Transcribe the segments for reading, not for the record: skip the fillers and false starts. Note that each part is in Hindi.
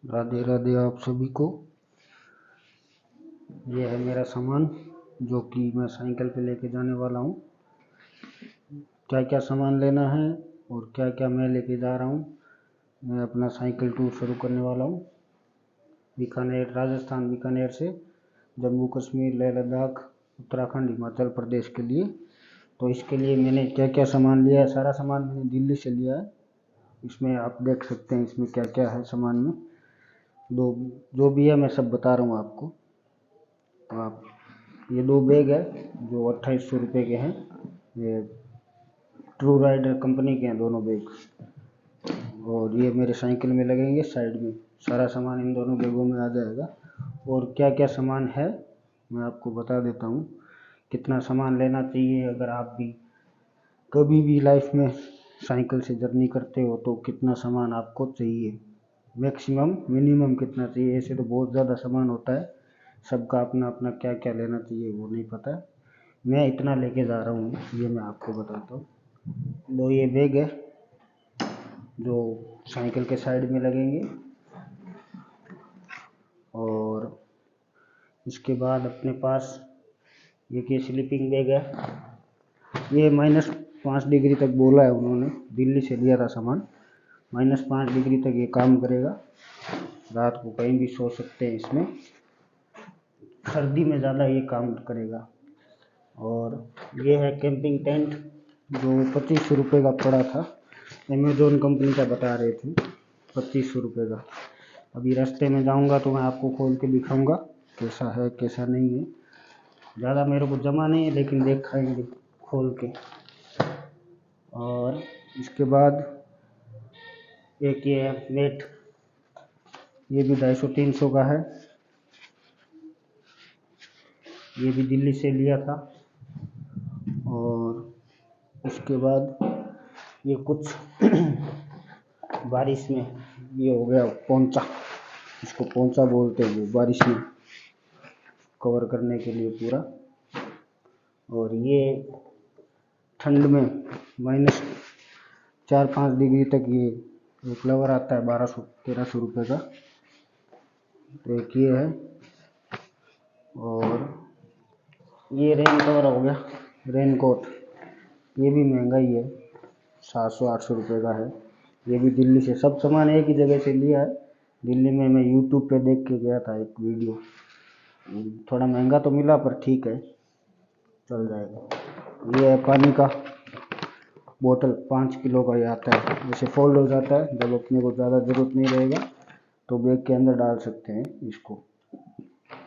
राधे राधे आप सभी को। ये है मेरा सामान जो कि मैं साइकिल पे लेके जाने वाला हूँ। क्या क्या सामान लेना है और क्या क्या मैं लेके जा रहा हूँ, मैं अपना साइकिल टूर शुरू करने वाला हूँ। बीकानेर, राजस्थान बीकानेर से जम्मू कश्मीर, लेह लद्दाख, उत्तराखंड, हिमाचल प्रदेश के लिए। तो इसके लिए मैंने क्या क्या सामान लिया है, सारा सामान मैंने दिल्ली से लिया है। इसमें आप देख सकते हैं इसमें क्या क्या है सामान में। दो जो भी है मैं सब बता रहा हूँ आपको। तो आप ये 2 बैग है जो 2800 रुपये के हैं। ये ट्रू राइडर कंपनी के हैं दोनों बैग, और ये मेरे साइकिल में लगेंगे साइड में। सारा सामान इन दोनों बैगों में आ जाएगा। और क्या क्या सामान है मैं आपको बता देता हूँ। कितना सामान लेना चाहिए, अगर आप भी कभी भी लाइफ में साइकिल से जर्नी करते हो तो कितना सामान आपको चाहिए, मैक्सिमम मिनिमम कितना चाहिए। ऐसे तो बहुत ज़्यादा सामान होता है, सबका अपना अपना क्या क्या लेना चाहिए वो नहीं पता। मैं इतना लेके जा रहा हूँ ये मैं आपको बताता हूँ। 2 ये बैग है जो साइकिल के साइड में लगेंगे। और इसके बाद अपने पास एक ये स्लीपिंग बैग है। ये -5 डिग्री तक बोला है उन्होंने, दिल्ली से लिया था सामान। -5 डिग्री तक ये काम करेगा, रात को कहीं भी सो सकते हैं इसमें। सर्दी में ज़्यादा ये काम करेगा। और ये है कैंपिंग टेंट जो 2500 रुपये का पड़ा था, अमेज़ॉन कंपनी का बता रहे थे 2500 रुपये का। अभी रास्ते में जाऊंगा तो मैं आपको खोल के दिखाऊंगा कैसा है कैसा नहीं है। ज़्यादा मेरे को जमा नहीं है लेकिन दिखाएंगे खोल के। और इसके बाद एक ये है नेट, ये भी 250-300 का है। ये भी दिल्ली से लिया था। और इसके बाद ये कुछ बारिश में ये हो गया पोंचा, इसको पोंचा बोलते हैं, वो बारिश में कवर करने के लिए पूरा। और ये ठंड में -4-5 डिग्री तक ये एक कवर आता है 1200-1300 रुपये का। तो एक ये है। और ये रेन कवर हो गया, रेन कोट, ये भी महंगा ही है, 700-800 रुपये का है। ये भी दिल्ली से, सब सामान एक ही जगह से लिया है। दिल्ली में मैं यूट्यूब पे देख के गया था एक वीडियो, थोड़ा महंगा तो मिला पर ठीक है, चल जाएगा। ये है पानी का बोतल, 5 किलो का ये आता है, जैसे फोल्ड हो जाता है, जब अपने को ज़्यादा ज़रूरत नहीं रहेगा तो बैग के अंदर डाल सकते हैं इसको।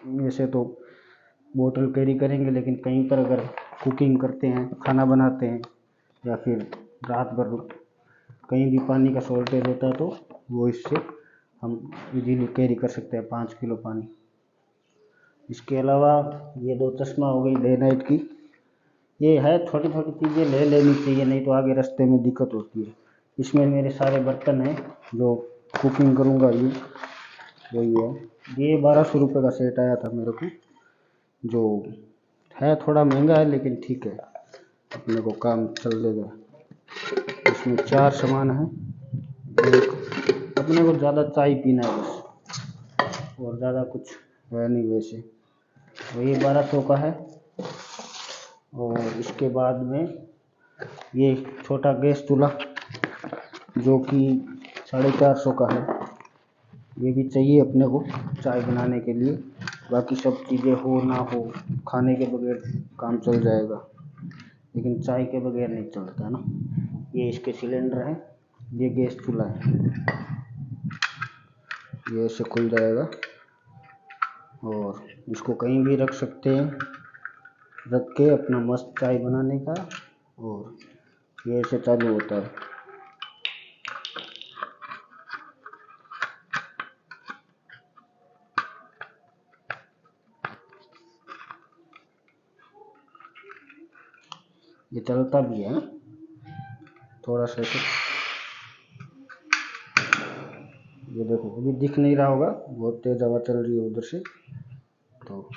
वैसे तो बोतल कैरी करेंगे, लेकिन कहीं पर अगर कुकिंग करते हैं, खाना बनाते हैं, या फिर रात भर कहीं भी पानी का शॉर्टेज होता है तो वो इससे हम इजीली कैरी कर सकते हैं 5 किलो पानी। इसके अलावा ये 2 चश्मा हो गई डे नाइट की। ये है छोटी छोटी चीज़ें ले लेनी चाहिए, नहीं तो आगे रास्ते में दिक्कत होती है। इसमें मेरे सारे बर्तन हैं जो कुकिंग करूँगा, ये वही है। ये 1200 रुपये का सेट आया था मेरे को, जो है थोड़ा महंगा है लेकिन ठीक है, अपने को काम चल देगा। इसमें 4 सामान है। एक अपने को ज़्यादा चाय पीना है बस, और ज़्यादा कुछ है नहीं वैसे। तो ये 1200 का है। और इसके बाद में ये छोटा गैस चूल्हा जो कि 450 का है, ये भी चाहिए अपने को चाय बनाने के लिए। बाकी सब चीज़ें हो ना हो, खाने के बगैर काम चल जाएगा, लेकिन चाय के बगैर नहीं चलता ना। ये इसके सिलेंडर हैं, ये गैस चूल्हा है, ये ऐसे खुल जाएगा और इसको कहीं भी रख सकते हैं, रख के अपना मस्त चाय बनाने का। और ये ऐसे चालू होता है। ये चलता भी है थोड़ा सा। ये देखो अभी दिख नहीं रहा होगा, बहुत तेज हवा चल रही है उधर से, तो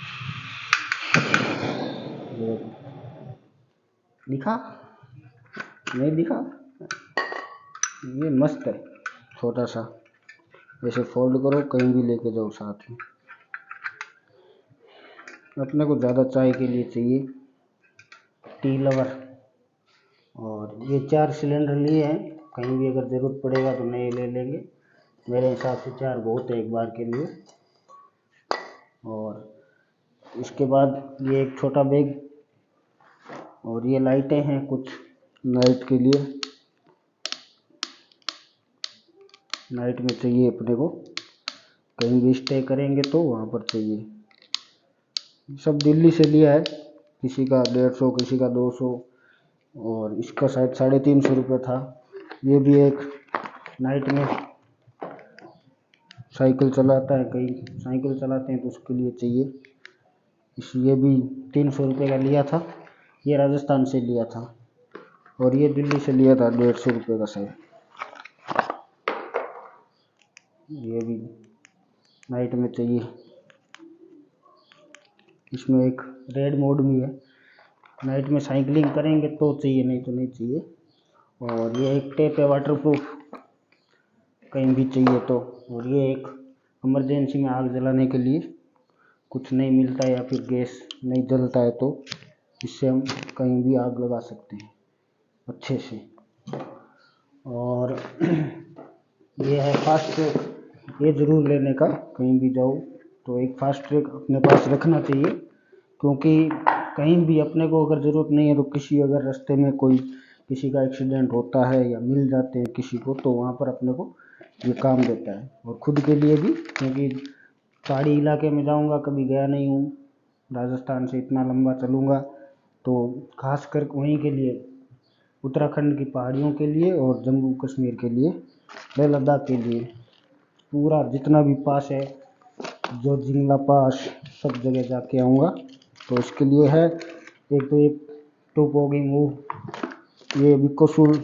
ये दिखा नहीं दिखा। ये मस्त है छोटा सा, ऐसे फोल्ड करो, कहीं भी लेके जाओ साथ में। अपने को ज़्यादा चाय के लिए चाहिए टी लवर। और ये 4 सिलेंडर लिए हैं, कहीं भी अगर ज़रूरत पड़ेगा तो नए ले लेंगे। मेरे हिसाब से 4 बहुत है एक बार के लिए। और इसके बाद ये एक छोटा बैग, और ये लाइटें हैं कुछ नाइट के लिए, नाइट में चाहिए अपने को, कहीं भी स्टे करेंगे तो वहाँ पर चाहिए। सब दिल्ली से लिया है, किसी का 150, किसी का 200, और इसका शायद 350 रुपये था। ये भी एक नाइट में साइकिल चलाता है, कई साइकिल चलाते हैं तो उसके लिए चाहिए। ये भी 300 रुपये का लिया था, ये राजस्थान से लिया था। और ये दिल्ली से लिया था 150 रुपये का शायद। ये भी नाइट में चाहिए। इसमें एक रेड मोड भी है, नाइट में साइकिलिंग करेंगे तो चाहिए, नहीं तो नहीं चाहिए। और ये एक टेप है वाटरप्रूफ, कहीं भी चाहिए तो। और ये एक इमरजेंसी में आग जलाने के लिए, कुछ नहीं मिलता है या फिर गैस नहीं जलता है तो इससे हम कहीं भी आग लगा सकते हैं अच्छे से। और ये है फास्ट ट्रैक, ये ज़रूर लेने का, कहीं भी जाओ तो एक फास्ट ट्रैक अपने पास रखना चाहिए। क्योंकि कहीं भी अपने को अगर ज़रूरत नहीं है तो किसी अगर रास्ते में कोई किसी का एक्सीडेंट होता है या मिल जाते हैं किसी को, तो वहाँ पर अपने को ये काम देता है। और खुद के लिए भी, क्योंकि पहाड़ी इलाके में जाऊँगा, कभी गया नहीं हूँ, राजस्थान से इतना लंबा चलूँगा, तो खासकर वहीं के लिए, उत्तराखंड की पहाड़ियों के लिए और जम्मू कश्मीर के लिए, लेह लद्दाख के लिए, पूरा जितना भी पास है, जो जिंगला पास, सब जगह जाके आऊँगा। तो इसके लिए है, एक तो ये टोप हो गई मूव, ये बिकोसूल,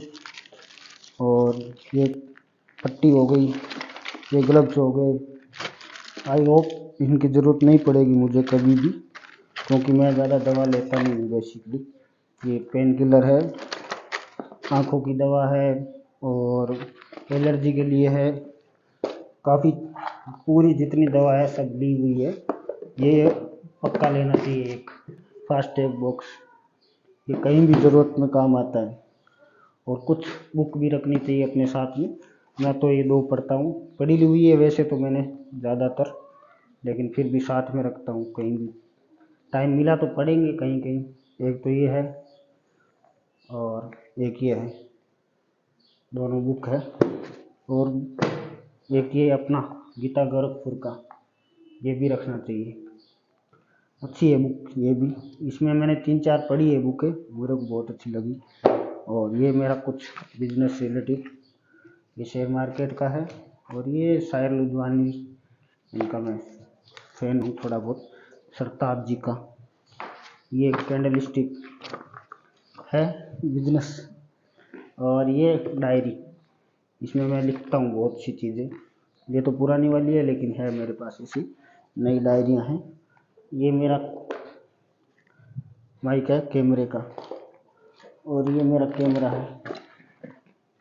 और ये पट्टी हो गई, ये ग्लव्स हो गए। आई होप इनकी ज़रूरत नहीं पड़ेगी मुझे कभी भी, क्योंकि मैं ज़्यादा दवा लेता नहीं हूँ बेसिकली। ये पेन किलर है, आँखों की दवा है, और एलर्जी के लिए है, काफ़ी पूरी जितनी दवा है सब ली हुई है। ये पक्का लेना चाहिए एक फास्ट एड बॉक्स, ये कहीं भी ज़रूरत में काम आता है। और कुछ बुक भी रखनी चाहिए अपने साथ में। मैं तो ये 2 पढ़ता हूँ, पढ़ी हुई है वैसे तो मैंने ज़्यादातर, लेकिन फिर भी साथ में रखता हूँ, कहीं भी टाइम मिला तो पढ़ेंगे कहीं कहीं। एक तो ये है और एक ये है, दोनों बुक है। और एक ये अपना गीता गोरखपुर का, ये भी रखना चाहिए, अच्छी है बुक ये भी। इसमें मैंने 3-4 पढ़ी है बुकें, मेरे को बहुत अच्छी लगी। और ये मेरा कुछ बिजनेस रिलेटेड, ये शेयर मार्केट का है। और ये शायर लुधियानवी, इनका मैं फैन हूँ थोड़ा बहुत, सरताज जी का। ये कैंडल स्टिक है बिजनेस। और ये डायरी, इसमें मैं लिखता हूँ बहुत सी चीज़ें। ये तो पुरानी वाली है लेकिन है मेरे पास ऐसी नई डायरियाँ हैं। ये मेरा माइक है कैमरे का, और ये मेरा कैमरा है,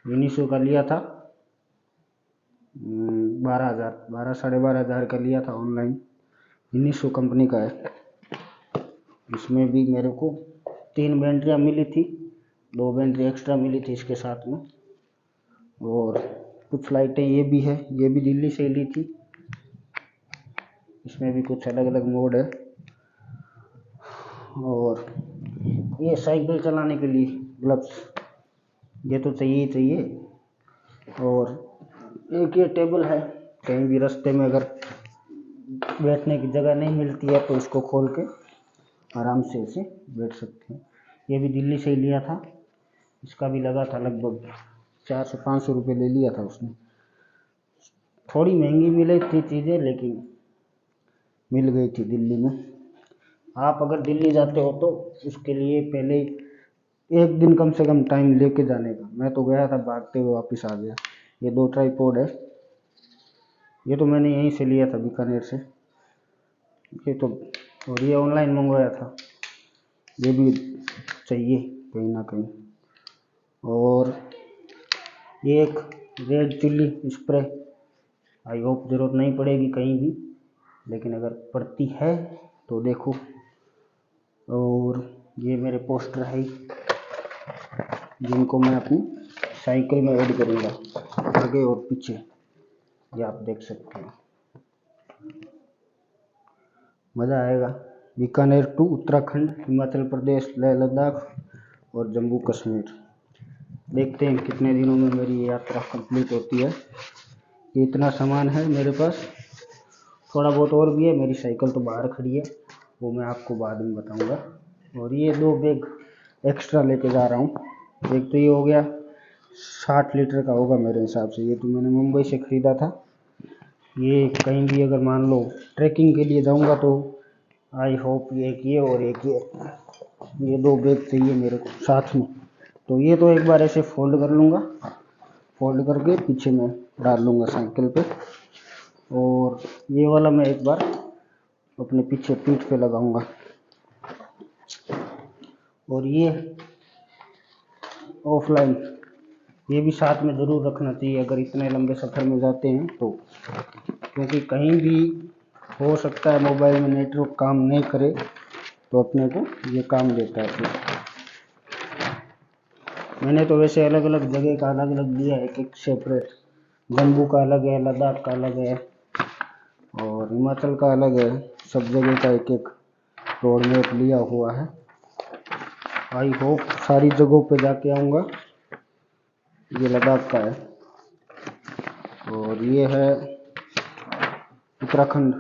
यूनिसो का लिया था, 12,000 12,500 का लिया था ऑनलाइन, यूनिसो कंपनी का है। इसमें भी मेरे को 3 बैटरियाँ मिली थी, 2 बैटरी एक्स्ट्रा मिली थी इसके साथ में। और कुछ लाइटें ये भी है, ये भी दिल्ली से ली थी, इसमें भी कुछ अलग अलग मोड है। और ये साइकिल चलाने के लिए ग्लव्स, ये तो चाहिए ही चाहिए। और एक ये टेबल है, कहीं भी रास्ते में अगर बैठने की जगह नहीं मिलती है तो इसको खोल के आराम से इसे बैठ सकते हैं। ये भी दिल्ली से ही लिया था, इसका भी लगा था लगभग 400-500 रुपये ले लिया था उसने। थोड़ी महंगी मिली थी चीज़ें, लेकिन मिल गई थी दिल्ली में। आप अगर दिल्ली जाते हो तो उसके लिए पहले 1 दिन कम से कम टाइम लेके जाने का। मैं तो गया था, भागते हुए वापस आ गया। ये 2 ट्राइपॉड है, ये तो मैंने यहीं से लिया था बीकानेर से, ये तो। और ये ऑनलाइन मंगवाया था, ये भी चाहिए कहीं ना कहीं। और ये एक red chilli spray, I hope ज़रूरत नहीं पड़ेगी कहीं भी, लेकिन अगर पड़ती है तो देखो। और ये मेरे पोस्टर है जिनको मैं अपनी साइकिल में ऐड करूँगा, आगे और पीछे, ये आप देख सकते हैं। मज़ा आएगा। बीकानेर टू उत्तराखंड, हिमाचल प्रदेश, लेह लद्दाख और जम्मू कश्मीर। देखते हैं कितने दिनों में मेरी ये यात्रा कंप्लीट होती है। ये इतना सामान है मेरे पास, थोड़ा बहुत और भी है। मेरी साइकिल तो बाहर खड़ी है, वो मैं आपको बाद में बताऊंगा। और ये 2 बैग एक्स्ट्रा लेके जा रहा हूँ। एक तो ये हो गया 60 लीटर का होगा मेरे हिसाब से, ये तो मैंने मुंबई से ख़रीदा था। ये कहीं भी अगर मान लो ट्रैकिंग के लिए जाऊंगा तो आई होप ये और ये 2 बैग चाहिए मेरे को साथ में। तो ये तो एक बार ऐसे फोल्ड कर लूँगा, फोल्ड करके पीछे में डाल लूँगा साइकिल पे। और ये वाला मैं एक बार अपने पीछे पीठ पे लगाऊंगा। और ये ऑफलाइन ये भी साथ में ज़रूर रखना चाहिए अगर इतने लंबे सफ़र में जाते हैं तो, क्योंकि कहीं भी हो सकता है मोबाइल में नेटवर्क काम नहीं करे, तो अपने को ये काम देता है। फिर मैंने तो वैसे अलग अलग जगह का अलग अलग लिया है, एक सेपरेट। जम्मू का अलग है, लद्दाख का अलग है और हिमाचल का अलग है। सब जगह का एक एक रोड मैप लिया हुआ है। आई होप सारी जगहों पे जाके आऊँगा। ये लद्दाख का है और ये है उत्तराखंड,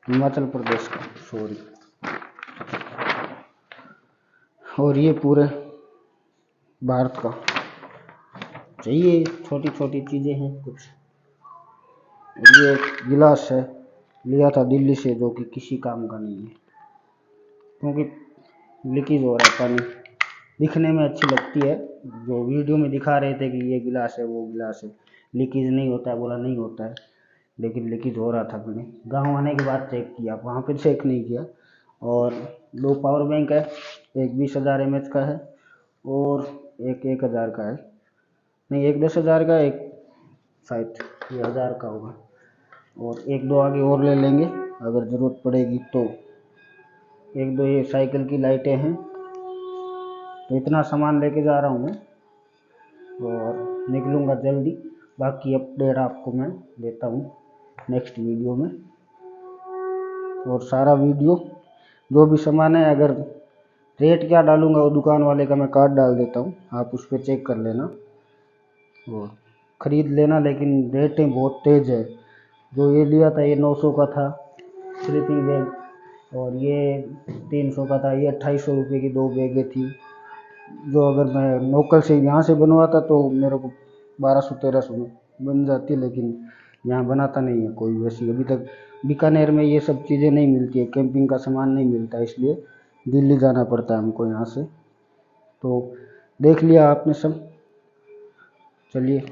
हिमाचल प्रदेश का, सॉरी। और ये पूरे भारत का। चाहिए छोटी छोटी चीज़ें हैं कुछ। ये गिलास है, लिया था दिल्ली से, जो कि किसी काम का नहीं है, क्योंकि लीकेज हो रहा है पानी। दिखने में अच्छी लगती है, जो वीडियो में दिखा रहे थे कि ये गिलास है वो गिलास है, लीकेज नहीं होता है, बोला नहीं होता है, लेकिन लीकेज हो रहा था। मैंने गाँव आने के बाद चेक किया, वहाँ पे चेक नहीं किया। और 2 पावर बैंक है, एक 20,000 mAh का है और एक 1,000 का है। नहीं, एक 10,000 का, एक शायद ये 1000 का होगा। और 1-2 आगे और ले लेंगे अगर ज़रूरत पड़ेगी तो। 1-2 ये साइकिल की लाइटें हैं। तो इतना सामान लेके जा रहा हूँ मैं और निकलूँगा जल्दी। बाकी अपडेट आपको मैं देता हूँ नेक्स्ट वीडियो में। और सारा वीडियो जो भी सामान है, अगर रेट क्या डालूँगा वो दुकान वाले का मैं कार्ड डाल देता हूँ, आप उस पर चेक कर लेना और ख़रीद लेना। लेकिन रेटें बहुत तेज़ है। जो ये लिया था ये 900 का था स्लीपिंग बैग, और ये 300 का था। ये 2800 रुपये की 2 बैगें थी, जो अगर मैं लोकल से यहाँ से बनवाता तो मेरे को 1200-1300 में बन जाती, लेकिन यहाँ बनाता नहीं है कोई वैसी। अभी तक बीकानेर में ये सब चीज़ें नहीं मिलती है, कैंपिंग का सामान नहीं मिलता, इसलिए दिल्ली जाना पड़ता है हमको यहाँ से। तो देख लिया आपने सब, चलिए।